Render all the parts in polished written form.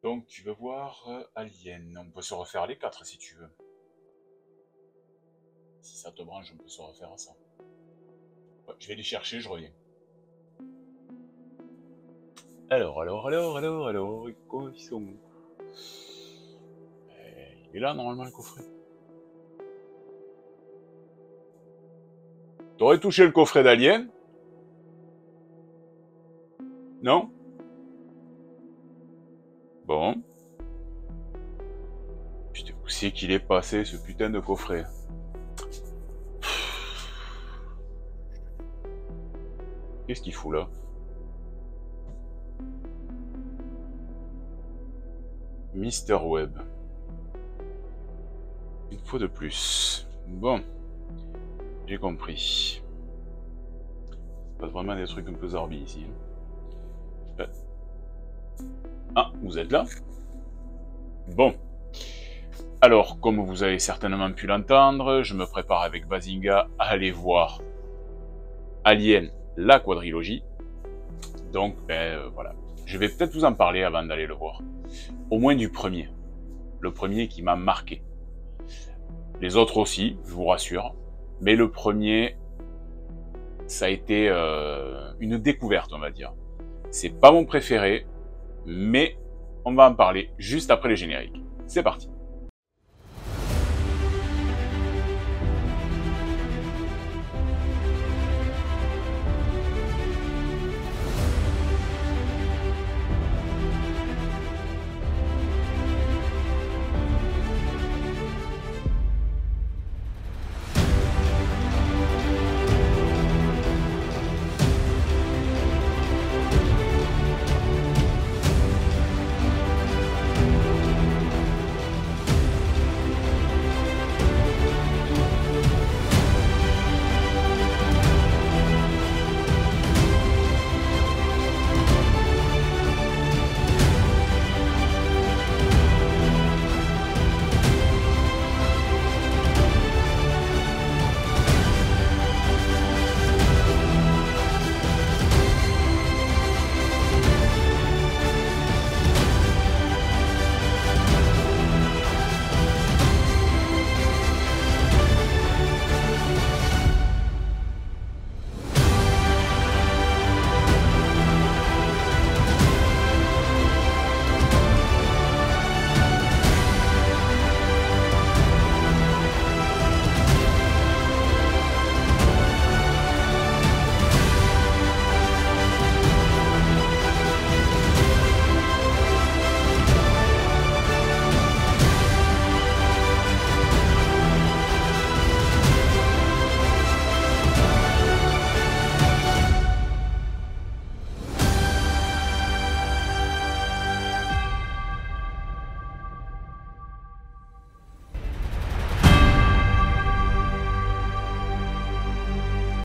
Donc tu veux voir Alien. On peut se refaire les 4 si tu veux. Si ça te branche, on peut se refaire à ça. Ouais, je vais les chercher, je reviens. Alors, ils sont où? Il est là normalement le coffret. T'aurais touché le coffret d'Alien? Non? Bon. Putain, où c'est qu'il est passé ce putain de coffret? Qu'est-ce qu'il fout là? Mister Webb. Une fois de plus. Bon. J'ai compris. C'est pas vraiment des trucs un peu zarbi ici. Ah, vous êtes là? Bon. Alors, comme vous avez certainement pu l'entendre, je me prépare avec Bazinga à aller voir Alien, la quadrilogie. Donc, voilà. Je vais peut-être vous en parler avant d'aller le voir. Au moins du premier. Le premier qui m'a marqué. Les autres aussi, je vous rassure. Mais le premier, ça a été une découverte, on va dire. C'est pas mon préféré, mais on va en parler juste après les génériques. C'est parti.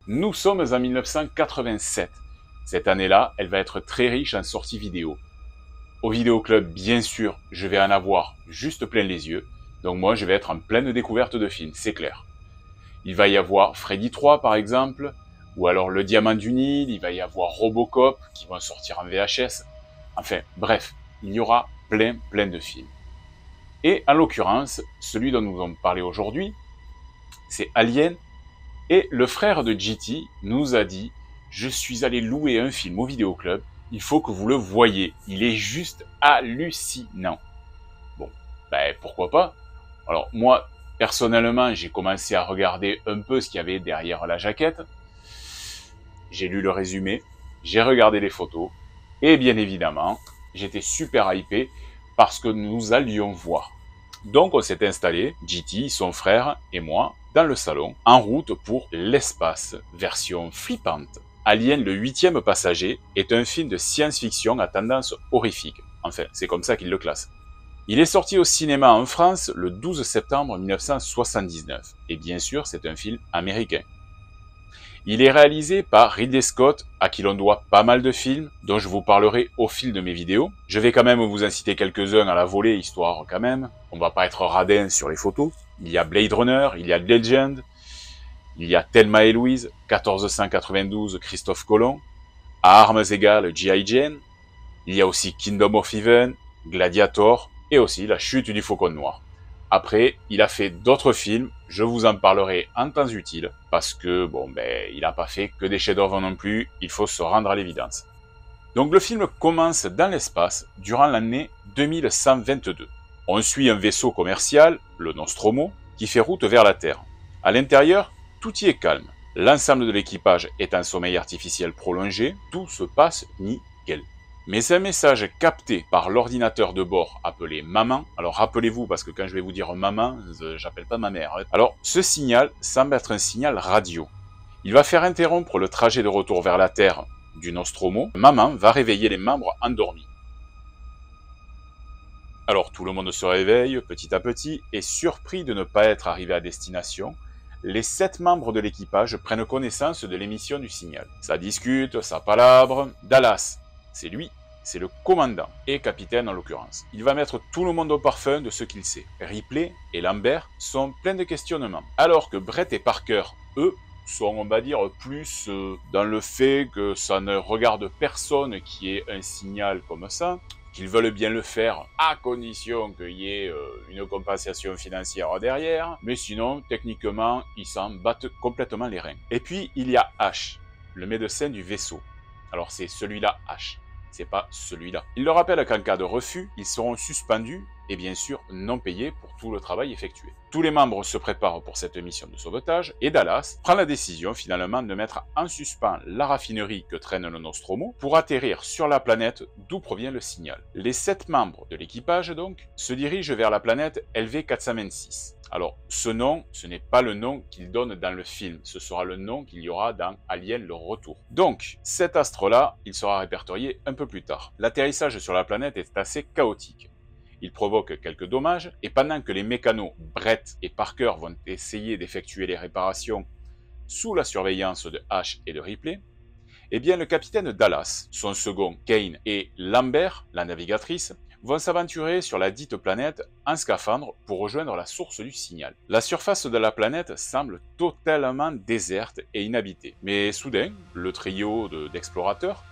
Nous sommes en 1987. Cette année-là, elle va être très riche en sorties vidéo. Au vidéoclub, bien sûr, je vais en avoir juste plein les yeux. Donc moi, je vais être en pleine découverte de films, c'est clair. Il va y avoir Freddy 3, par exemple, ou alors Le Diamant du Nil, il va y avoir Robocop, qui vont sortir en VHS. Enfin, bref, il y aura plein de films. Et en l'occurrence, celui dont nous allons parler aujourd'hui, c'est Alien. Et le frère de GT nous a dit « Je suis allé louer un film au vidéoclub, il faut que vous le voyiez, il est juste hallucinant. » Bon, pourquoi pas. Alors moi, personnellement, j'ai commencé à regarder un peu ce qu'il y avait derrière la jaquette. J'ai lu le résumé, j'ai regardé les photos, et bien évidemment, j'étais super hypé parce que nous allions voir. Donc on s'est installé, GT, son frère et moi, dans le salon, en route pour l'espace, version flippante. Alien, le 8e passager, est un film de science-fiction à tendance horrifique. Enfin, c'est comme ça qu'il le classe. Il est sorti au cinéma en France le 12 septembre 1979. Et bien sûr, c'est un film américain. Il est réalisé par Ridley Scott, à qui l'on doit pas mal de films, dont je vous parlerai au fil de mes vidéos. Je vais quand même vous en citer quelques-uns à la volée, histoire quand même. On va pas être radin sur les photos. Il y a Blade Runner, il y a Legend, il y a Thelma et Louise, 1492, Christophe Colomb, à armes égales, G.I. Jane. Il y a aussi Kingdom of Heaven, Gladiator et aussi La chute du Faucon Noir. Après, il a fait d'autres films, je vous en parlerai en temps utile, parce que, il n'a pas fait que des chefs-d'œuvre non plus, il faut se rendre à l'évidence. Donc le film commence dans l'espace durant l'année 2122. On suit un vaisseau commercial, le Nostromo, qui fait route vers la Terre. À l'intérieur, tout y est calme. L'ensemble de l'équipage est en sommeil artificiel prolongé, tout se passe nickel. Mais un message capté par l'ordinateur de bord appelé Maman, alors rappelez-vous parce que quand je vais vous dire Maman, j'appelle pas ma mère. Alors ce signal semble être un signal radio. Il va faire interrompre le trajet de retour vers la Terre du Nostromo. Maman va réveiller les membres endormis. Alors tout le monde se réveille petit à petit et surpris de ne pas être arrivé à destination, les 7 membres de l'équipage prennent connaissance de l'émission du signal. Ça discute, ça palabre. Dallas, c'est lui, c'est le commandant, et capitaine en l'occurrence. Il va mettre tout le monde au parfum de ce qu'il sait. Ripley et Lambert sont pleins de questionnements. Alors que Brett et Parker, eux, sont, on va dire, plus dans le fait que ça ne regarde personne qui ait un signal comme ça, qu'ils veulent bien le faire à condition qu'il y ait une compensation financière derrière, mais sinon, techniquement, ils s'en battent complètement les reins. Et puis, il y a H, le médecin du vaisseau. Alors, c'est celui-là, H. C'est pas celui-là. Il leur rappelle qu'en cas de refus, ils seront suspendus et bien sûr non payés pour tout le travail effectué. Tous les membres se préparent pour cette mission de sauvetage et Dallas prend la décision finalement de mettre en suspens la raffinerie que traîne le Nostromo pour atterrir sur la planète d'où provient le signal. Les 7 membres de l'équipage donc se dirigent vers la planète LV-426. Alors, ce nom, ce n'est pas le nom qu'il donne dans le film, ce sera le nom qu'il y aura dans Alien le Retour. Donc, cet astre-là, il sera répertorié un peu plus tard. L'atterrissage sur la planète est assez chaotique. Il provoque quelques dommages, et pendant que les mécanos Brett et Parker vont essayer d'effectuer les réparations sous la surveillance de H et de Ripley, eh bien le capitaine Dallas, son second Kane et Lambert, la navigatrice, vont s'aventurer sur la dite planète en scaphandre pour rejoindre la source du signal. La surface de la planète semble totalement déserte et inhabitée. Mais soudain, le trio d'explorateurs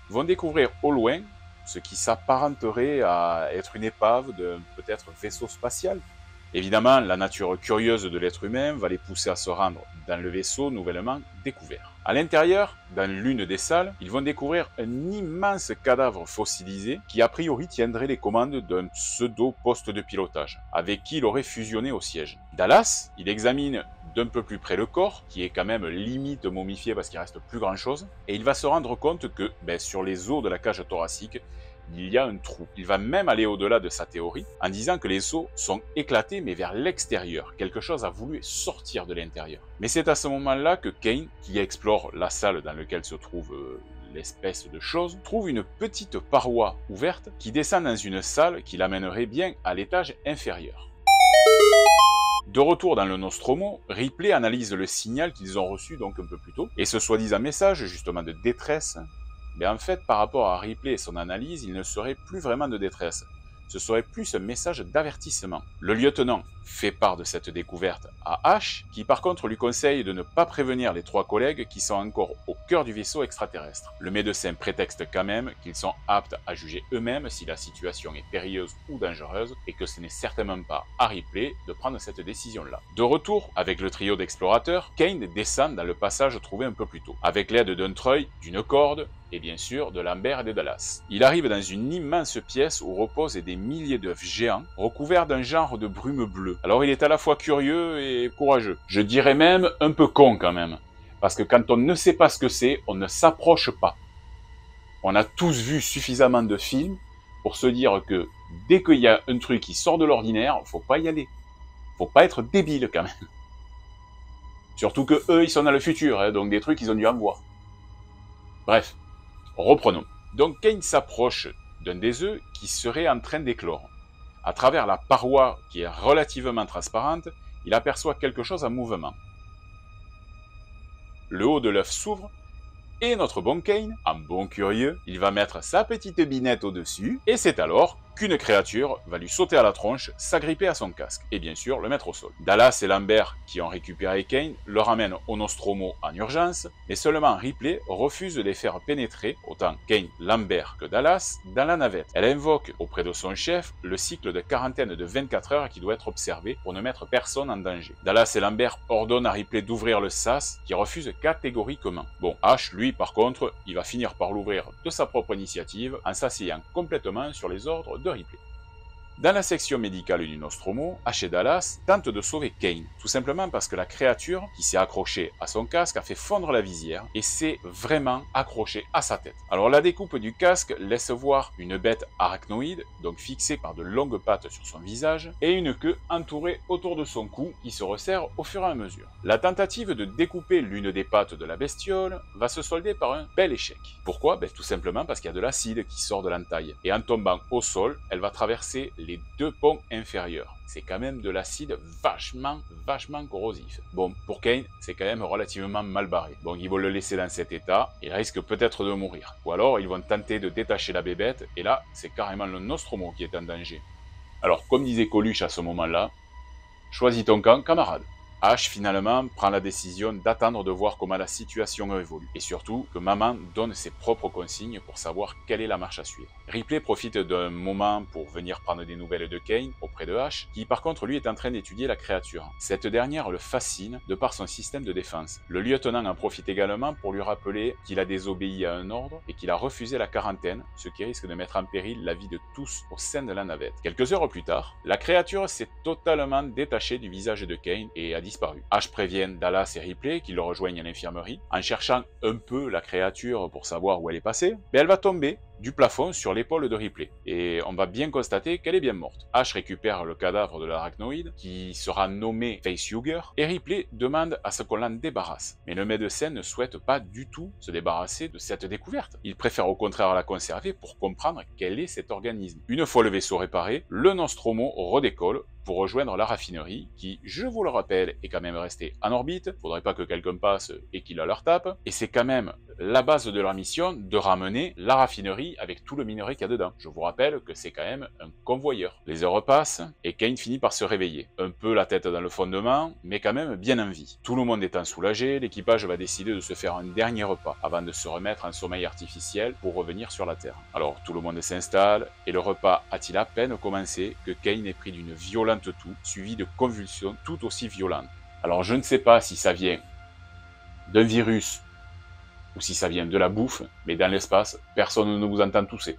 vont découvrir au loin ce qui s'apparenterait à être une épave d'un peut-être vaisseau spatial. Évidemment, la nature curieuse de l'être humain va les pousser à se rendre dans le vaisseau nouvellement découvert. À l'intérieur, dans l'une des salles, ils vont découvrir un immense cadavre fossilisé qui a priori tiendrait les commandes d'un pseudo-poste de pilotage, avec qui il aurait fusionné au siège. Dallas, il examine d'un peu plus près le corps, qui est quand même limite momifié parce qu'il reste plus grand chose, et il va se rendre compte que sur les os de la cage thoracique, il y a un trou. Il va même aller au-delà de sa théorie en disant que les os sont éclatés mais vers l'extérieur. Quelque chose a voulu sortir de l'intérieur. Mais c'est à ce moment-là que Kane, qui explore la salle dans laquelle se trouve l'espèce de chose, trouve une petite paroi ouverte qui descend dans une salle qui l'amènerait bien à l'étage inférieur. De retour dans le Nostromo, Ripley analyse le signal qu'ils ont reçu donc un peu plus tôt, et ce soi-disant message justement de détresse. Mais en fait, par rapport à Ripley et son analyse, il ne serait plus vraiment de détresse. Ce serait plus un message d'avertissement. Le lieutenant fait part de cette découverte à H, qui par contre lui conseille de ne pas prévenir les 3 collègues qui sont encore au cœur du vaisseau extraterrestre. Le médecin prétexte quand même qu'ils sont aptes à juger eux-mêmes si la situation est périlleuse ou dangereuse, et que ce n'est certainement pas à Ripley de prendre cette décision-là. De retour avec le trio d'explorateurs, Kane descend dans le passage trouvé un peu plus tôt, avec l'aide d'un treuil, d'une corde, et bien sûr de Lambert et de Dallas. Il arrive dans une immense pièce où reposent des milliers d'œufs géants, recouverts d'un genre de brume bleue. Alors il est à la fois curieux et courageux. Je dirais même un peu con quand même. Parce que quand on ne sait pas ce que c'est, on ne s'approche pas. On a tous vu suffisamment de films pour se dire que dès qu'il y a un truc qui sort de l'ordinaire, faut pas y aller. Faut pas être débile quand même. Surtout que eux, ils sont dans le futur, donc des trucs, ils ont dû en voir. Bref. Reprenons. Donc Kane s'approche d'un des œufs qui serait en train d'éclore. À travers la paroi qui est relativement transparente, il aperçoit quelque chose en mouvement. Le haut de l'œuf s'ouvre et notre bon Kane, en bon curieux, il va mettre sa petite binette au-dessus et c'est alors qu'une créature va lui sauter à la tronche, s'agripper à son casque et bien sûr le mettre au sol. Dallas et Lambert, qui ont récupéré Kane, le ramènent au Nostromo en urgence, mais seulement Ripley refuse de les faire pénétrer, autant Kane, Lambert que Dallas, dans la navette. Elle invoque auprès de son chef le cycle de quarantaine de 24 heures qui doit être observé pour ne mettre personne en danger. Dallas et Lambert ordonnent à Ripley d'ouvrir le sas, qui refuse catégoriquement. Bon, Ash, lui, par contre, il va finir par l'ouvrir de sa propre initiative en s'asseyant complètement sur les ordres de Ripley. Dans la section médicale du Nostromo, Ash et Dallas tentent de sauver Kane, tout simplement parce que la créature qui s'est accrochée à son casque a fait fondre la visière et s'est vraiment accrochée à sa tête. Alors la découpe du casque laisse voir une bête arachnoïde, donc fixée par de longues pattes sur son visage, et une queue entourée autour de son cou qui se resserre au fur et à mesure. La tentative de découper l'une des pattes de la bestiole va se solder par un bel échec. Pourquoi? Tout simplement parce qu'il y a de l'acide qui sort de l'entaille, et en tombant au sol, elle va traverser les deux ponts inférieurs. C'est quand même de l'acide vachement corrosif. Bon, pour Kane, c'est quand même relativement mal barré. Donc ils vont le laisser dans cet état, il risque peut-être de mourir. Ou alors ils vont tenter de détacher la bébête, et là, c'est carrément le Nostromo qui est en danger. Alors, comme disait Coluche à ce moment-là, choisis ton camp, camarade. Ash, finalement, prend la décision d'attendre de voir comment la situation évolue. Et surtout, que maman donne ses propres consignes pour savoir quelle est la marche à suivre. Ripley profite d'un moment pour venir prendre des nouvelles de Kane auprès de Ash, qui par contre lui est en train d'étudier la créature. Cette dernière le fascine de par son système de défense. Le lieutenant en profite également pour lui rappeler qu'il a désobéi à un ordre et qu'il a refusé la quarantaine, ce qui risque de mettre en péril la vie de tous au sein de la navette. Quelques heures plus tard, la créature s'est totalement détachée du visage de Kane et a disparu. Ash prévient Dallas et Ripley qui le rejoignent à l'infirmerie. En cherchant un peu la créature pour savoir où elle est passée, elle va tomber du plafond sur l'épaule de Ripley. Et on va bien constater qu'elle est bien morte. Ash récupère le cadavre de l'arachnoïde, qui sera nommé Facehugger, et Ripley demande à ce qu'on l'en débarrasse. Mais le médecin ne souhaite pas du tout se débarrasser de cette découverte. Il préfère au contraire la conserver pour comprendre quel est cet organisme. Une fois le vaisseau réparé, le Nostromo redécolle pour rejoindre la raffinerie qui, je vous le rappelle, est quand même restée en orbite. Faudrait pas que quelqu'un passe et qu'il leur tape. Et c'est quand même la base de leur mission de ramener la raffinerie avec tout le minerai qu'il y a dedans. Je vous rappelle que c'est quand même un convoyeur. Les heures passent et Kane finit par se réveiller. Un peu la tête dans le fondement, mais quand même bien en vie. Tout le monde étant soulagé, l'équipage va décider de se faire un dernier repas avant de se remettre en sommeil artificiel pour revenir sur la Terre. Alors tout le monde s'installe et le repas a-t-il à peine commencé que Kane est pris d'une violente toux, suivie de convulsions tout aussi violentes. Alors je ne sais pas si ça vient d'un virus ou si ça vient de la bouffe, mais dans l'espace, personne ne vous entend tousser.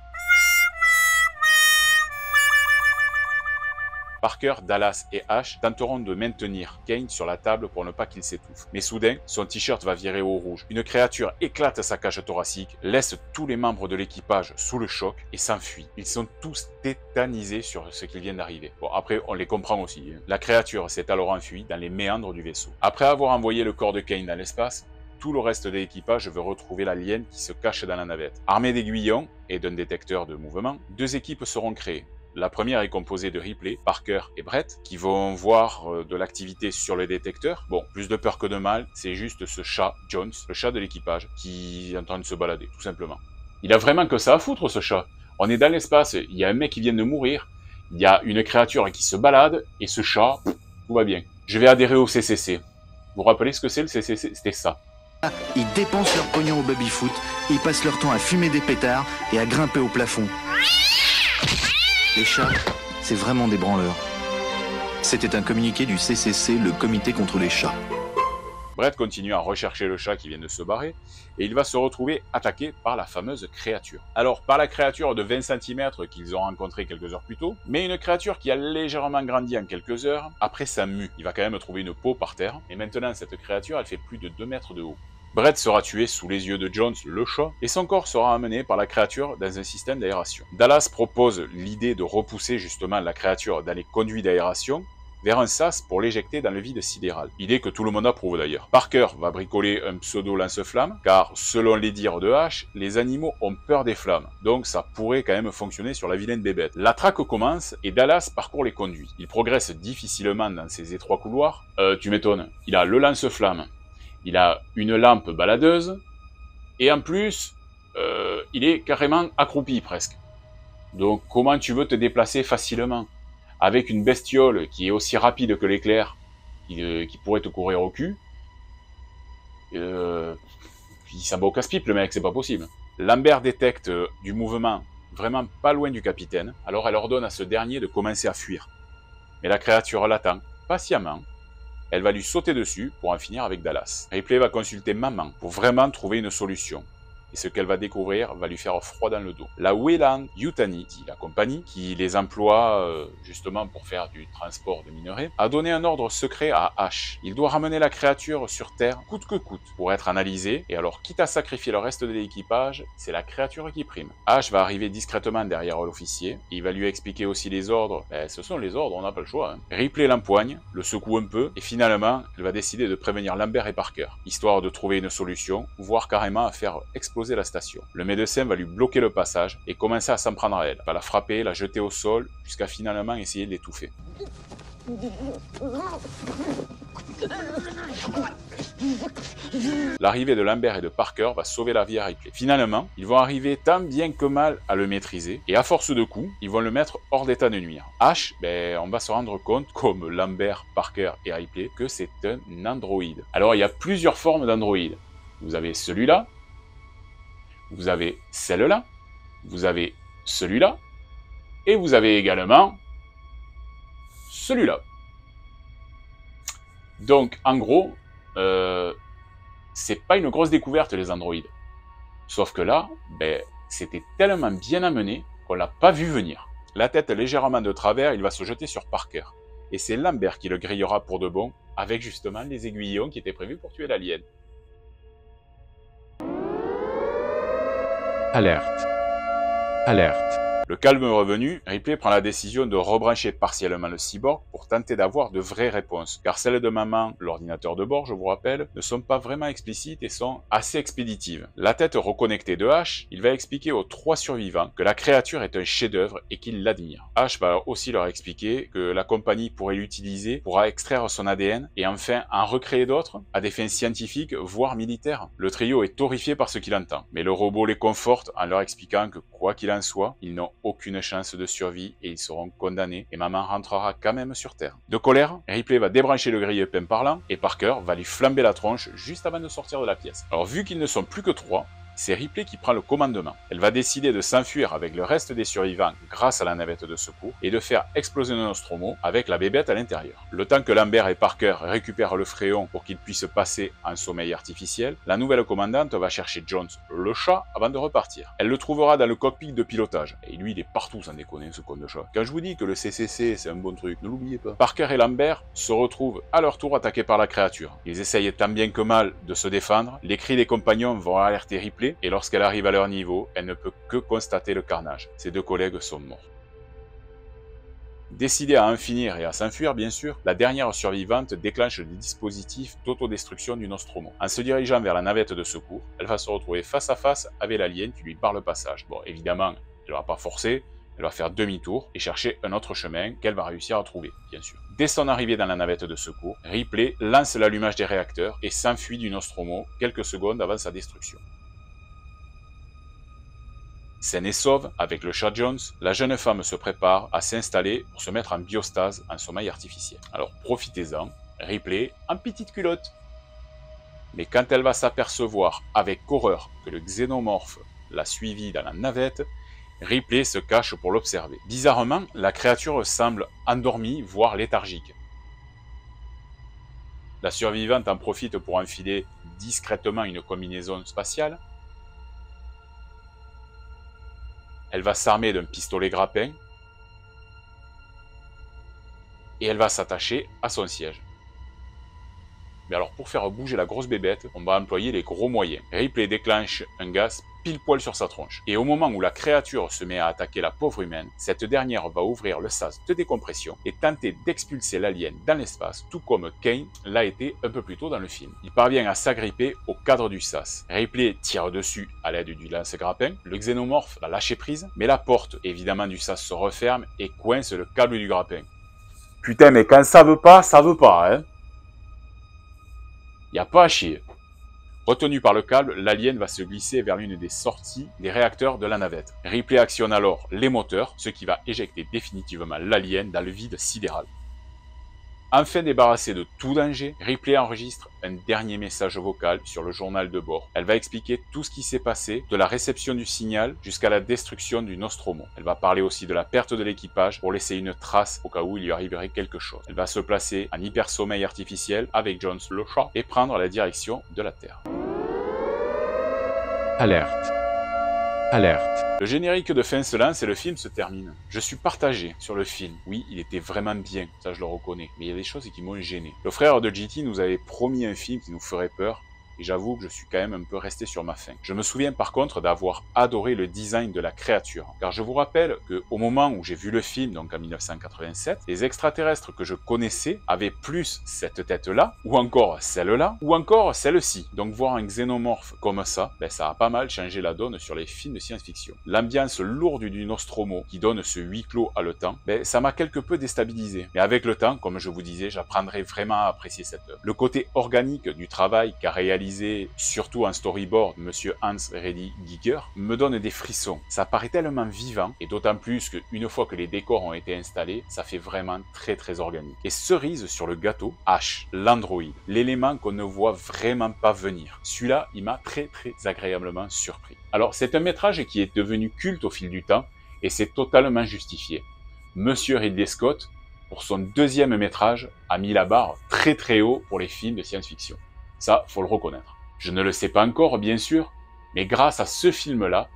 Parker, Dallas et Ash tenteront de maintenir Kane sur la table pour ne pas qu'il s'étouffe. Mais soudain, son t-shirt va virer au rouge. Une créature éclate sa cage thoracique, laisse tous les membres de l'équipage sous le choc et s'enfuit. Ils sont tous tétanisés sur ce qui vient d'arriver. Bon, après, on les comprend aussi. La créature s'est alors enfuie dans les méandres du vaisseau. Après avoir envoyé le corps de Kane dans l'espace, tout le reste de l'équipage veut retrouver l'alien qui se cache dans la navette. Armés d'aiguillons et d'un détecteur de mouvement, deux équipes seront créées. La première est composée de Ripley, Parker et Brett, qui vont voir de l'activité sur le détecteur. Bon, plus de peur que de mal, c'est juste ce chat, Jones, le chat de l'équipage, qui est en train de se balader, tout simplement. Il a vraiment que ça à foutre, ce chat. On est dans l'espace, il y a un mec qui vient de mourir, il y a une créature qui se balade, et ce chat, tout va bien. Je vais adhérer au CCC. Vous vous rappelez ce que c'est le CCC? C'était ça. Ils dépensent leur pognon au baby-foot, ils passent leur temps à fumer des pétards et à grimper au plafond. Les chats, c'est vraiment des branleurs. C'était un communiqué du CCC, le comité contre les chats. Brett continue à rechercher le chat qui vient de se barrer, et il va se retrouver attaqué par la fameuse créature. Alors, pas la créature de 20 cm qu'ils ont rencontrée quelques heures plus tôt, mais une créature qui a légèrement grandi en quelques heures, après sa mue. Il va quand même trouver une peau par terre, et maintenant cette créature, elle fait plus de 2 mètres de haut. Brett sera tué sous les yeux de Jones, le chat, et son corps sera amené par la créature dans un système d'aération. Dallas propose l'idée de repousser justement la créature dans les conduits d'aération vers un sas pour l'éjecter dans le vide sidéral. Idée que tout le monde approuve d'ailleurs. Parker va bricoler un pseudo lance-flamme, car selon les dires de Ash, les animaux ont peur des flammes, donc ça pourrait quand même fonctionner sur la vilaine bébête. La traque commence et Dallas parcourt les conduits. Il progresse difficilement dans ces étroits couloirs. Tu m'étonnes, il a le lance-flamme, il a une lampe baladeuse, et en plus, il est carrément accroupi presque. Donc comment tu veux te déplacer facilement avec une bestiole qui est aussi rapide que l'éclair, qui pourrait te courir au cul? Puis ça bat au casse-pipe le mec, c'est pas possible. Lambert détecte du mouvement vraiment pas loin du capitaine, alors elle ordonne à ce dernier de commencer à fuir. Mais la créature l'attend patiemment. Elle va lui sauter dessus pour en finir avec Dallas. Ripley va consulter Maman pour vraiment trouver une solution. Et ce qu'elle va découvrir va lui faire froid dans le dos. La Weyland Yutani, la compagnie, qui les emploie justement pour faire du transport de minerais, a donné un ordre secret à Ash. Il doit ramener la créature sur Terre coûte que coûte pour être analysée, et alors quitte à sacrifier le reste de l'équipage, c'est la créature qui prime. Ash va arriver discrètement derrière l'officier, et il va lui expliquer aussi les ordres. Ce sont les ordres, on n'a pas le choix. Ripley l'empoigne, le secoue un peu, et finalement, elle va décider de prévenir Lambert et Parker, histoire de trouver une solution, voire carrément à faire exploser la station. Le médecin va lui bloquer le passage et commencer à s'en prendre à elle. Il va la frapper, la jeter au sol, jusqu'à finalement essayer de l'étouffer. L'arrivée de Lambert et de Parker va sauver la vie à Ripley. Finalement, ils vont arriver tant bien que mal à le maîtriser, et à force de coups, ils vont le mettre hors d'état de nuire. Ash, on va se rendre compte, comme Lambert, Parker et Ripley, que c'est un androïde. Alors il y a plusieurs formes d'androïdes. Vous avez celui-là, vous avez celle-là, vous avez celui-là, et vous avez également celui-là. Donc, en gros, c'est pas une grosse découverte, les androïdes. Sauf que là, c'était tellement bien amené qu'on l'a pas vu venir. La tête légèrement de travers, il va se jeter sur Parker. Et c'est Lambert qui le grillera pour de bon, avec justement les aiguillons qui étaient prévus pour tuer l'alien. Alerte. Alerte. Le calme revenu, Ripley prend la décision de rebrancher partiellement le cyborg pour tenter d'avoir de vraies réponses, car celles de Maman, l'ordinateur de bord, je vous rappelle, ne sont pas vraiment explicites et sont assez expéditives. La tête reconnectée de Ash, il va expliquer aux 3 survivants que la créature est un chef-d'œuvre et qu'il l'admire. Ash va aussi leur expliquer que la compagnie pourrait l'utiliser pour extraire son ADN et enfin en recréer d'autres à des fins scientifiques, voire militaires. Le trio est horrifié par ce qu'il entend, mais le robot les conforte en leur expliquant que quoi qu'il en soit, ils n'ont aucune chance de survie et ils seront condamnés et Maman rentrera quand même sur Terre. De colère, Ripley va débrancher le grille-pain parlant et Parker va lui flamber la tronche juste avant de sortir de la pièce. Alors vu qu'ils ne sont plus que 3, c'est Ripley qui prend le commandement. Elle va décider de s'enfuir avec le reste des survivants grâce à la navette de secours et de faire exploser le Nostromo avec la bébête à l'intérieur. Le temps que Lambert et Parker récupèrent le fréon pour qu'ils puissent passer en sommeil artificiel, la nouvelle commandante va chercher Jones, le chat, avant de repartir. Elle le trouvera dans le cockpit de pilotage. Et lui, il est partout sans déconner, ce con de chat. Quand je vous dis que le CCC, c'est un bon truc, ne l'oubliez pas. Parker et Lambert se retrouvent à leur tour attaqués par la créature. Ils essayent tant bien que mal de se défendre. Les cris des compagnons vont alerter Ripley et lorsqu'elle arrive à leur niveau, elle ne peut que constater le carnage. Ses 2 collègues sont morts. Décidée à en finir et à s'enfuir, bien sûr, la dernière survivante déclenche le dispositif d'autodestruction du Nostromo. En se dirigeant vers la navette de secours, elle va se retrouver face à face avec l'alien qui lui barre le passage. Bon, évidemment, elle ne va pas forcer, elle va faire demi-tour et chercher un autre chemin qu'elle va réussir à trouver, bien sûr. Dès son arrivée dans la navette de secours, Ripley lance l'allumage des réacteurs et s'enfuit du Nostromo quelques secondes avant sa destruction. Saine et sauve, avec le chat Jones, la jeune femme se prépare à s'installer pour se mettre en biostase en sommeil artificiel. Alors profitez-en, Ripley en petite culotte. Mais quand elle va s'apercevoir avec horreur que le xénomorphe l'a suivie dans la navette, Ripley se cache pour l'observer. Bizarrement, la créature semble endormie, voire léthargique. La survivante en profite pour enfiler discrètement une combinaison spatiale. Elle va s'armer d'un pistolet grappin et elle va s'attacher à son siège. Mais alors pour faire bouger la grosse bébête, on va employer les gros moyens. Ripley déclenche un gaz pile poil sur sa tronche. Et au moment où la créature se met à attaquer la pauvre humaine, cette dernière va ouvrir le sas de décompression et tenter d'expulser l'alien dans l'espace, tout comme Kane l'a été un peu plus tôt dans le film. Il parvient à s'agripper au cadre du sas. Ripley tire dessus à l'aide du lance-grappin, le xénomorphe va lâcher prise, mais la porte évidemment du sas se referme et coince le câble du grappin. Putain, mais quand ça veut pas, hein. Y a pas à chier. Retenu par le câble, l'alien va se glisser vers l'une des sorties des réacteurs de la navette. Ripley actionne alors les moteurs, ce qui va éjecter définitivement l'alien dans le vide sidéral. Enfin débarrassée de tout danger, Ripley enregistre un dernier message vocal sur le journal de bord. Elle va expliquer tout ce qui s'est passé, de la réception du signal jusqu'à la destruction du Nostromo. Elle va parler aussi de la perte de l'équipage pour laisser une trace au cas où il lui arriverait quelque chose. Elle va se placer en hypersommeil artificiel avec Jones le chat et prendre la direction de la Terre. Alerte. Alerte. Le générique de fin se lance et le film se termine. Je suis partagé sur le film. Oui, il était vraiment bien, ça je le reconnais. Mais il y a des choses qui m'ont gêné. Le frère de GT nous avait promis un film qui nous ferait peur. Et j'avoue que je suis quand même un peu resté sur ma faim. Je me souviens par contre d'avoir adoré le design de la créature. Car je vous rappelle qu'au moment où j'ai vu le film, donc en 1987, les extraterrestres que je connaissais avaient plus cette tête-là, ou encore celle-là, ou encore celle-ci. Donc voir un xénomorphe comme ça, ça a pas mal changé la donne sur les films de science-fiction. L'ambiance lourde du Nostromo, qui donne ce huis clos haletant, ça m'a quelque peu déstabilisé. Mais avec le temps, comme je vous disais, j'apprendrai vraiment à apprécier cette œuvre. Le côté organique du travail qu'a réalisé surtout en storyboard, monsieur Hans Reddy Giger, me donne des frissons. Ça paraît tellement vivant, et d'autant plus qu'une fois que les décors ont été installés, ça fait vraiment très organique. Et cerise sur le gâteau, H, l'androïde, l'élément qu'on ne voit vraiment pas venir. Celui-là, il m'a très agréablement surpris. Alors, c'est un métrage qui est devenu culte au fil du temps, et c'est totalement justifié. Monsieur Ridley Scott, pour son deuxième métrage, a mis la barre très haut pour les films de science-fiction. Ça, faut le reconnaître. Je ne le sais pas encore, bien sûr, mais grâce à ce film-là,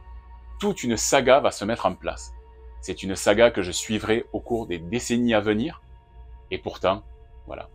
toute une saga va se mettre en place. C'est une saga que je suivrai au cours des décennies à venir, et pourtant, voilà,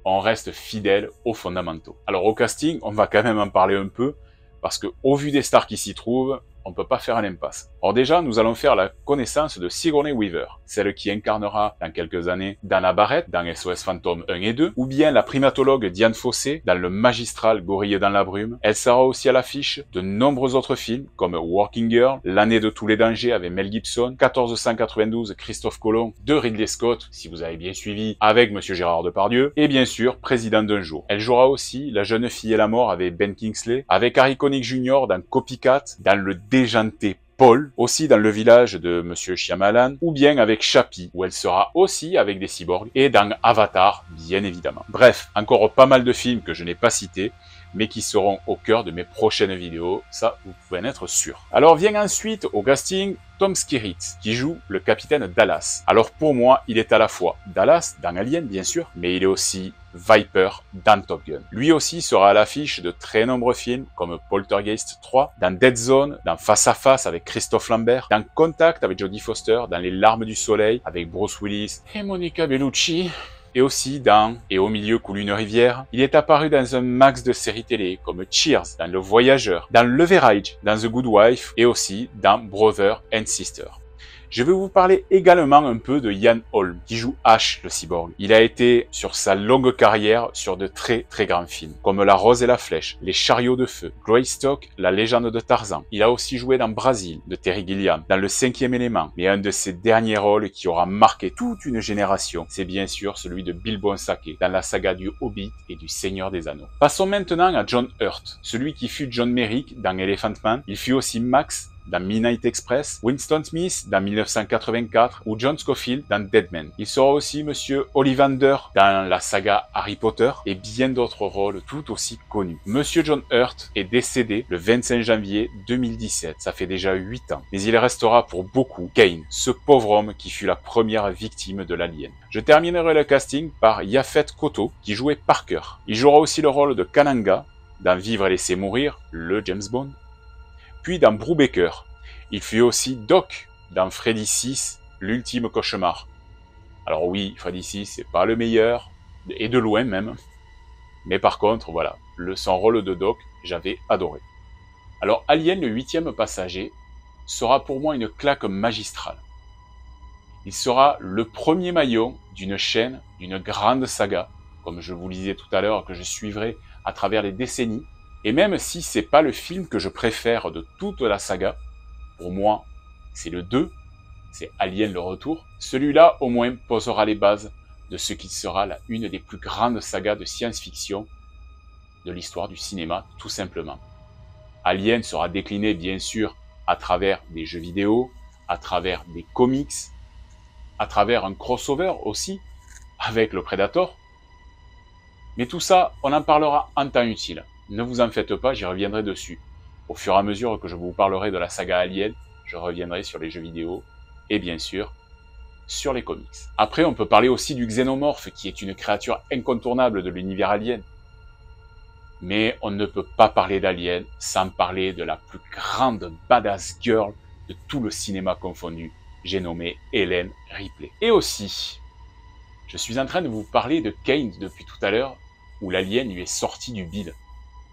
on reste fidèle aux fondamentaux. Alors au casting, on va quand même en parler un peu, parce que au vu des stars qui s'y trouvent, on ne peut pas faire l'impasse. Alors déjà, nous allons faire la connaissance de Sigourney Weaver, celle qui incarnera dans quelques années Dana Barrett dans SOS Fantôme 1 et 2, ou bien la primatologue Diane Fossé dans le magistral Gorille dans la brume. Elle sera aussi à l'affiche de nombreux autres films, comme Working Girl, L'année de tous les dangers avec Mel Gibson, 1492 Christophe Colomb de Ridley Scott, si vous avez bien suivi, avec Monsieur Gérard Depardieu, et bien sûr, Président d'un jour. Elle jouera aussi La jeune fille et la mort avec Ben Kingsley, avec Harry Connick Jr. dans Copycat, dans le déjanté Paul, aussi dans Le village de Monsieur Shyamalan, ou bien avec Chappie, où elle sera aussi avec des cyborgs, et dans Avatar, bien évidemment. Bref, encore pas mal de films que je n'ai pas cités, mais qui seront au cœur de mes prochaines vidéos, ça vous pouvez en être sûr. Alors vient ensuite au casting Tom Skerritt, qui joue le capitaine Dallas. Alors pour moi, il est à la fois Dallas, dans Alien bien sûr, mais il est aussi Viper dans Top Gun. Lui aussi sera à l'affiche de très nombreux films, comme Poltergeist 3, dans Dead Zone, dans Face à Face avec Christophe Lambert, dans Contact avec Jodie Foster, dans Les Larmes du Soleil avec Bruce Willis et Monica Bellucci, et aussi dans Et au milieu coule une rivière. Il est apparu dans un max de séries télé comme Cheers, dans Le Voyageur, dans Leverage, dans The Good Wife et aussi dans Brother and Sister. Je vais vous parler également un peu de Ian Holm, qui joue Ash, le cyborg. Il a été, sur sa longue carrière, sur de très grands films, comme La Rose et la Flèche, Les Chariots de Feu, Greystock, La Légende de Tarzan. Il a aussi joué dans Brasil, de Terry Gilliam, dans Le Cinquième élément, mais un de ses derniers rôles qui aura marqué toute une génération, c'est bien sûr celui de Bilbo Sake, dans la saga du Hobbit et du Seigneur des Anneaux. Passons maintenant à John Hurt, celui qui fut John Merrick dans Elephant Man. Il fut aussi Max dans Midnight Express, Winston Smith dans 1984 ou John Scofield dans Dead Man. Il sera aussi Monsieur Ollivander dans la saga Harry Potter et bien d'autres rôles tout aussi connus. Monsieur John Hurt est décédé le 25 janvier 2017, ça fait déjà 8 ans. Mais il restera pour beaucoup Kane, ce pauvre homme qui fut la première victime de l'alien. Je terminerai le casting par Yaphet Kotto qui jouait Parker. Il jouera aussi le rôle de Kananga dans Vivre et laisser mourir, le James Bond. Puis dans Brubaker. Il fut aussi Doc dans Freddy 6, l'ultime cauchemar. Alors oui, Freddy 6, c'est pas le meilleur, et de loin même. Mais par contre, voilà, son rôle de Doc, j'avais adoré. Alors Alien, le 8e passager, sera pour moi une claque magistrale. Il sera le premier maillon d'une chaîne, d'une grande saga, comme je vous le disais tout à l'heure, que je suivrai à travers les décennies. Et même si c'est pas le film que je préfère de toute la saga, pour moi, c'est le 2, c'est Alien le retour, celui-là au moins posera les bases de ce qui sera une des plus grandes sagas de science-fiction de l'histoire du cinéma, tout simplement. Alien sera décliné, bien sûr, à travers des jeux vidéo, à travers des comics, à travers un crossover aussi, avec le Predator. Mais tout ça, on en parlera en temps utile. Ne vous en faites pas, j'y reviendrai dessus. Au fur et à mesure que je vous parlerai de la saga Alien, je reviendrai sur les jeux vidéo et bien sûr, sur les comics. Après, on peut parler aussi du Xénomorphe, qui est une créature incontournable de l'univers Alien. Mais on ne peut pas parler d'Alien sans parler de la plus grande badass girl de tout le cinéma confondu. J'ai nommé Ellen Ripley. Et aussi, je suis en train de vous parler de Kane depuis tout à l'heure, où l'alien lui est sorti du bide.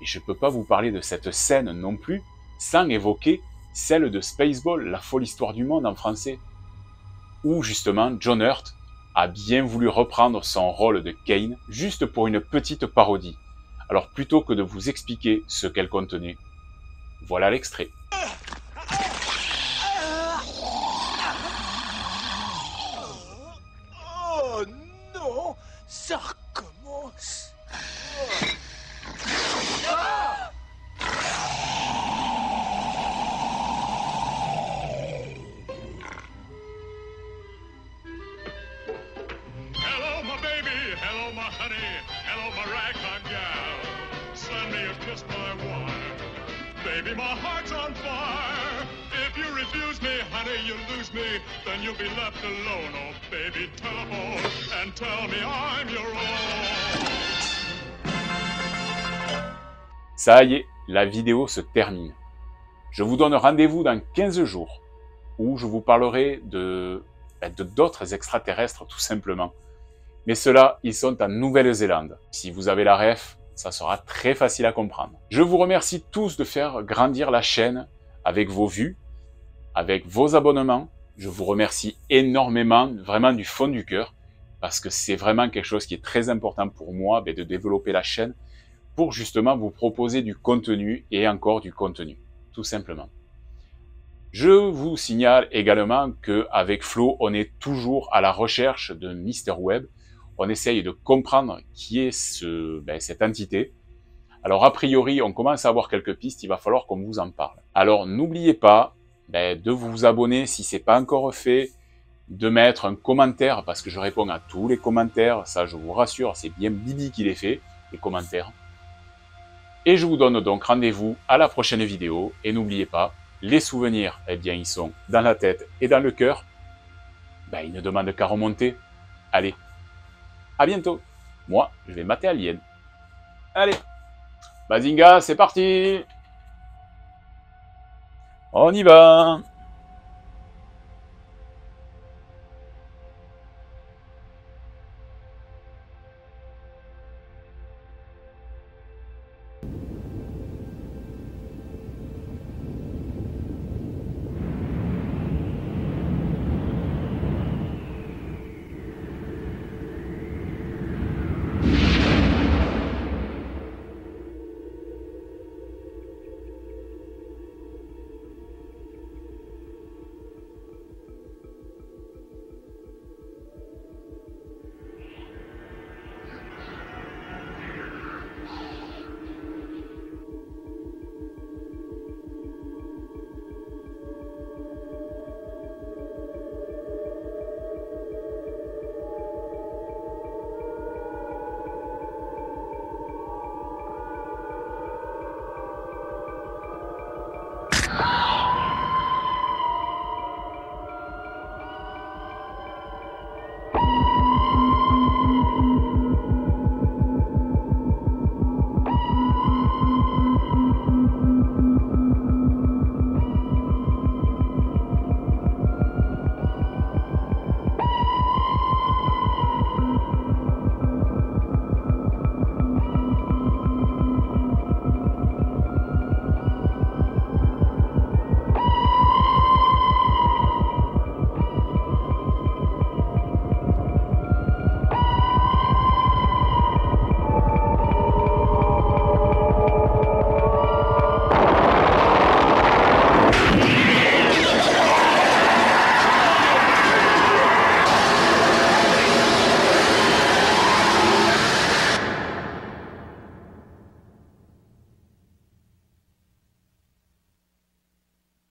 Et je ne peux pas vous parler de cette scène non plus, sans évoquer celle de Spaceball, la folle histoire du monde en français, où justement John Hurt a bien voulu reprendre son rôle de Kane, juste pour une petite parodie. Alors plutôt que de vous expliquer ce qu'elle contenait, voilà l'extrait. Oh non, ça recommence. Hello, my baby. Hello, my honey. Hello, my ragtime gal. Send me a kiss, my wife. Baby, my heart's on fire. If you refuse me, honey, you lose me. Then you'll be left alone. Oh, baby, telephone and tell me I'm your own. Ça y est, la vidéo se termine. Je vous donne rendez-vous dans 15 jours, où je vous parlerai de d'autres extraterrestres, tout simplement. Mais ceux-là, ils sont en Nouvelle-Zélande. Si vous avez la ref, ça sera très facile à comprendre. Je vous remercie tous de faire grandir la chaîne avec vos vues, avec vos abonnements. Je vous remercie énormément, vraiment du fond du cœur, parce que c'est vraiment quelque chose qui est très important pour moi, de développer la chaîne, pour justement vous proposer du contenu et encore du contenu, tout simplement. Je vous signale également qu'avec Flo, on est toujours à la recherche de Mister Web. On essaye de comprendre qui est cette entité. Alors a priori, on commence à avoir quelques pistes, il va falloir qu'on vous en parle. Alors n'oubliez pas de vous abonner si ce n'est pas encore fait, de mettre un commentaire, parce que je réponds à tous les commentaires, ça je vous rassure, c'est bien Bibi qui les fait, les commentaires. Et je vous donne donc rendez-vous à la prochaine vidéo, et n'oubliez pas, les souvenirs, eh bien ils sont dans la tête et dans le cœur, ils ne demandent qu'à remonter. Allez, à bientôt. Moi, je vais mater Alien. Allez, Bazinga, c'est parti. On y va.